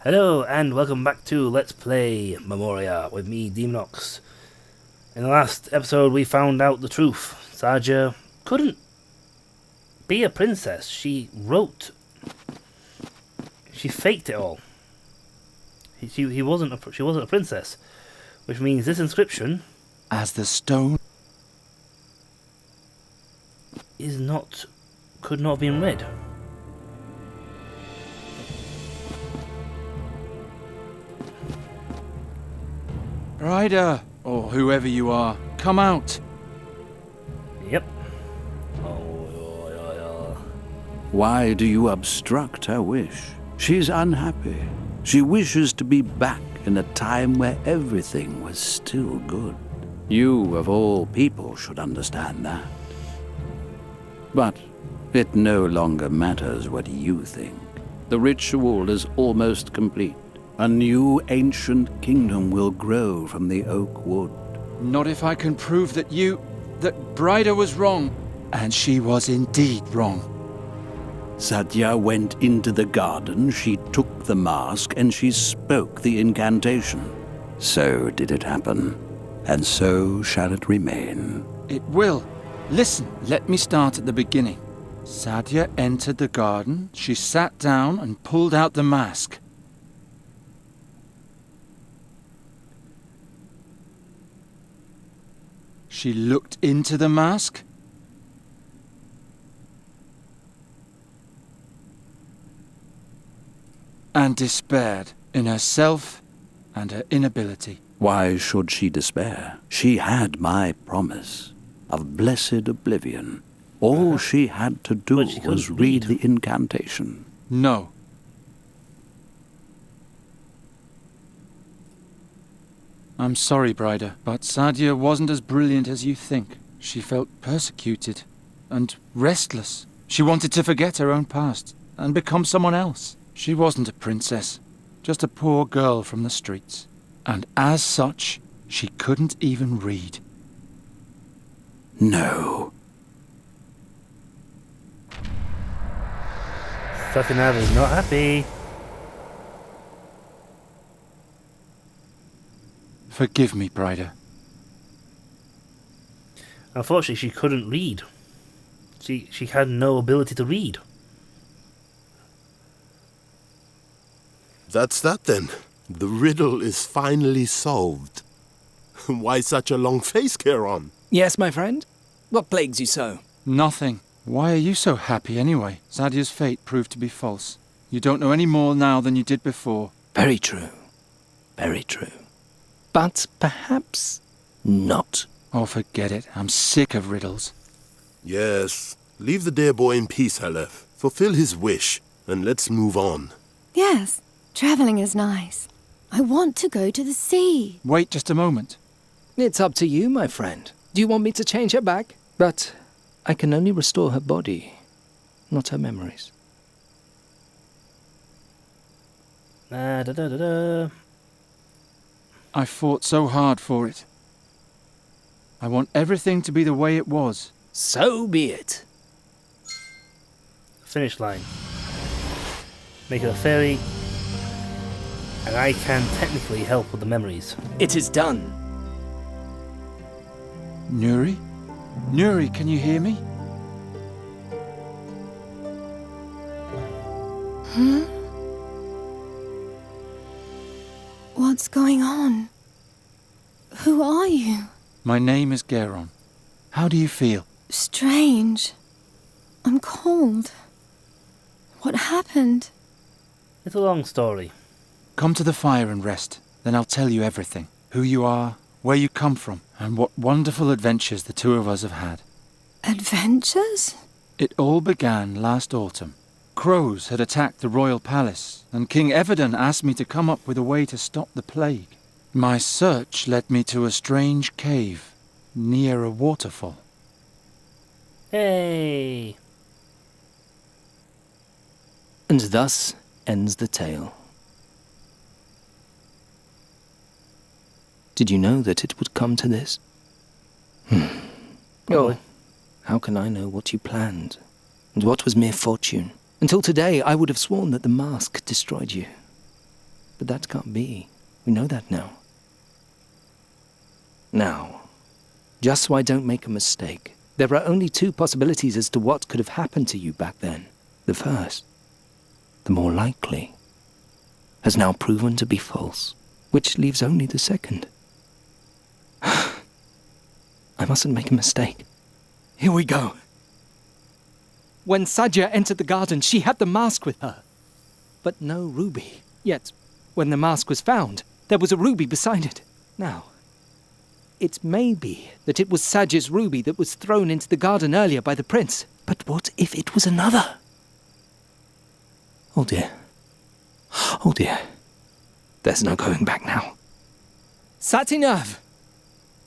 Hello and welcome back to Let's Play Memoria with me, Deamonx. In the last episode we found out the truth. Sadia couldn't be a princess. She faked it all. She wasn't a princess, which means this inscription As the stone could not have been read. Rider, or whoever you are, come out. Yep. Why do you obstruct her wish? She's unhappy. She wishes to be back in a time where everything was still good. You, of all people, should understand that. But it no longer matters what you think. The ritual is almost complete. A new ancient kingdom will grow from the oak wood. Not if I can prove that Brider was wrong. And she was indeed wrong. Satya went into the garden, she took the mask, and she spoke the incantation. So did it happen, and so shall it remain. It will. Listen, let me start at the beginning. Sadia entered the garden, she sat down and pulled out the mask. She looked into the mask. And despaired in herself and her inability. Why should she despair? She had my promise of blessed oblivion. All she had to do was read the incantation. No. I'm sorry, Brider, but Sadia wasn't as brilliant as you think. She felt persecuted and restless. She wanted to forget her own past and become someone else. She wasn't a princess, just a poor girl from the streets. And as such, she couldn't even read. No. Satinav is not happy. Forgive me, Brider. Unfortunately, she couldn't read. She had no ability to read. That's that then. The riddle is finally solved. Why such a long face, Charon? Yes, my friend? What plagues you so? Nothing. Why are you so happy anyway? Sadia's fate proved to be false. You don't know any more now than you did before. Very true. Very true. But perhaps not. Oh, forget it. I'm sick of riddles. Yes. Leave the dear boy in peace, Halef. Fulfill his wish, and let's move on. Yes, traveling is nice. I want to go to the sea. Wait just a moment. It's up to you, my friend. Do you want me to change her back? But I can only restore her body, not her memories. Da da da da. I fought so hard for it. I want everything to be the way it was. So be it. Finish line. Make her a fairy, and I can technically help with the memories. It is done. Nuri? Nuri, can you hear me? Hmm? What's going on? Who are you? My name is Charon. How do you feel? Strange. I'm cold. What happened? It's a long story. Come to the fire and rest. Then I'll tell you everything. Who you are, where you come from, and what wonderful adventures the two of us have had. Adventures? It all began last autumn. Crows had attacked the royal palace, and King Everden asked me to come up with a way to stop the plague. My search led me to a strange cave near a waterfall. Hey! And thus ends the tale. Did you know that it would come to this? Probably. Oh, how can I know what you planned? And what was mere fortune? Until today, I would have sworn that the mask destroyed you. But that can't be. We know that now. Now, just so I don't make a mistake, there are only two possibilities as to what could have happened to you back then. The first, the more likely, has now proven to be false, which leaves only the second. I mustn't make a mistake. Here we go. When Sadia entered the garden, she had the mask with her, but no ruby. Yet, when the mask was found, there was a ruby beside it. Now, it may be that it was Sadia's ruby that was thrown into the garden earlier by the prince. But what if it was another? Oh dear. Oh dear. There's no going back now. Satinav!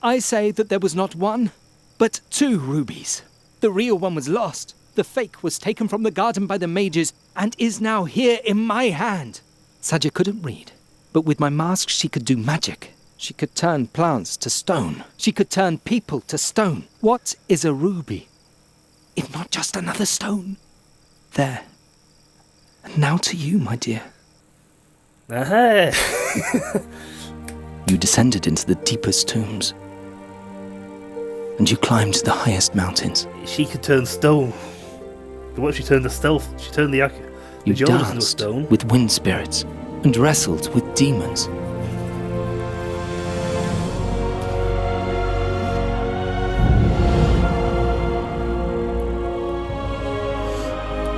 I say that there was not one, but two rubies. The real one was lost. The fake was taken from the garden by the mages and is now here in my hand. Sadia couldn't read, but with my mask she could do magic. She could turn plants to stone. She could turn people to stone. What is a ruby, if not just another stone? There. And now to you, my dear. Aha! You descended into the deepest tombs. And you climbed the highest mountains. She could turn stone. What if she turned the stealth? She turned the You Geologist into a danced stone. with wind spirits and wrestled with demons.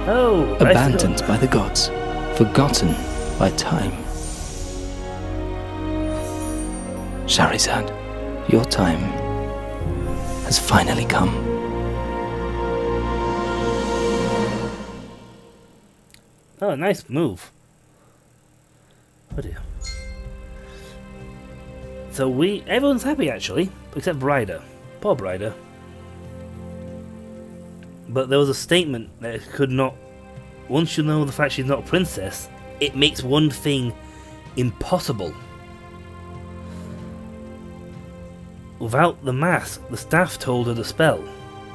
Oh, Abandoned by the gods, forgotten by time. Charizard, your time has finally come. Oh, nice move. Oh dear. So everyone's happy actually, except Bryda. Poor Bryda. But there was a statement that it could not. Once you know the fact she's not a princess, it makes one thing impossible. Without the mask, the staff told her the spell,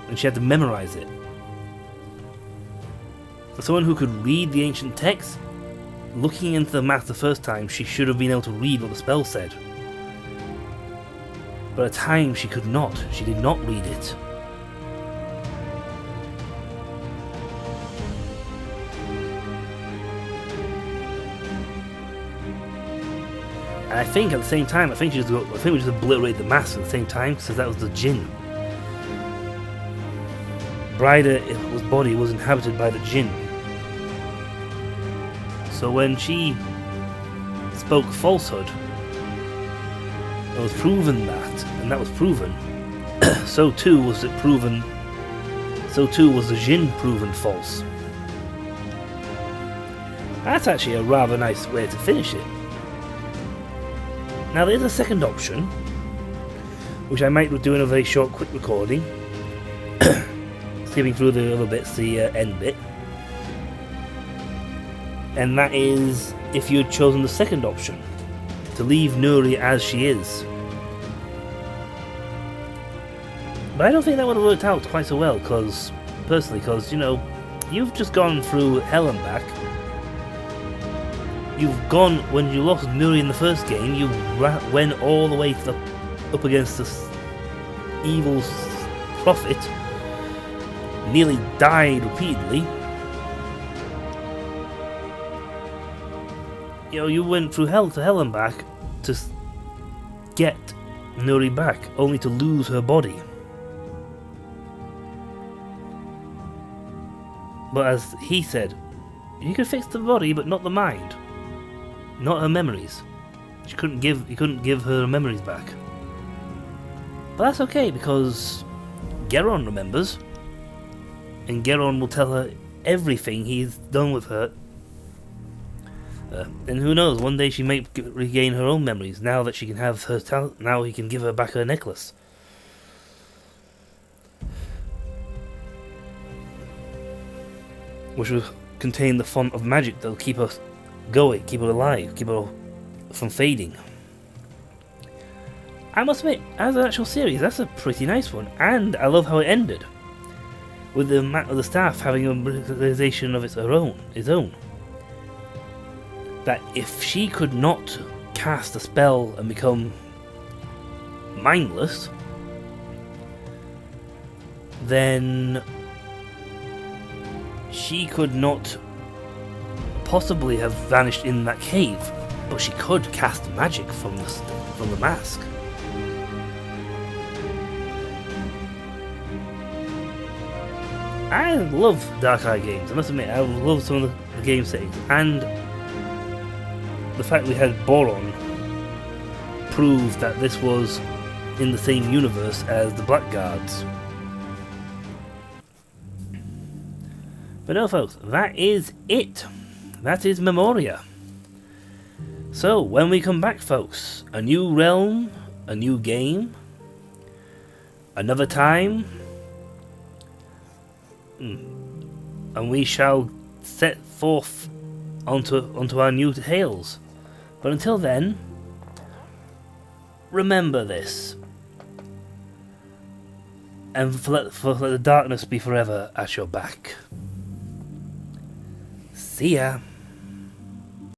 and she had to memorize it. For someone who could read the ancient text, looking into the mask the first time, she should have been able to read what the spell said. But at times she could not. She did not read it. And I think at the same time, we just obliterated the mask at the same time, because that was the Jinn. Bryda's body was inhabited by the Jinn. So when she spoke falsehood, it was proven that, and that was proven. So too was it proven. So too was the Jinn proven false. That's actually a rather nice way to finish it. Now there is a second option, which I might do in a very short, quick recording, skipping through the other bits, the end bit. And that is if you had chosen the second option, to leave Nuri as she is. But I don't think that would have worked out quite so well, personally, because, you know, you've just gone through hell and back. You've gone, when you lost Nuri in the first game, you went all the way to up against this evil prophet, nearly died repeatedly. You know, you went through hell to hell and back to get Nuri back, only to lose her body. But as he said, you could fix the body, but not the mind. Not her memories. You couldn't give her memories back. But that's okay, because Geron remembers, and Geron will tell her everything he's done with her. And who knows? One day she might regain her own memories. Now that she can have her talent, now he can give her back her necklace. Which will contain the font of magic that will keep her going, keep her alive, keep her from fading. I must admit, as an actual series, that's a pretty nice one, and I love how it ended, with the staff having a realization of its own. that if she could not cast a spell and become mindless, then she could not possibly have vanished in that cave, but she could cast magic from the mask. I love Dark Eye games, I must admit. I love some of the game settings, and the fact we had Boron proves that this was in the same universe as the Blackguards. But no, folks, that is it. That is Memoria. So, when we come back, folks, a new realm, a new game, another time, and we shall set forth onto our new tales. But until then, remember this, and let the darkness be forever at your back. See ya.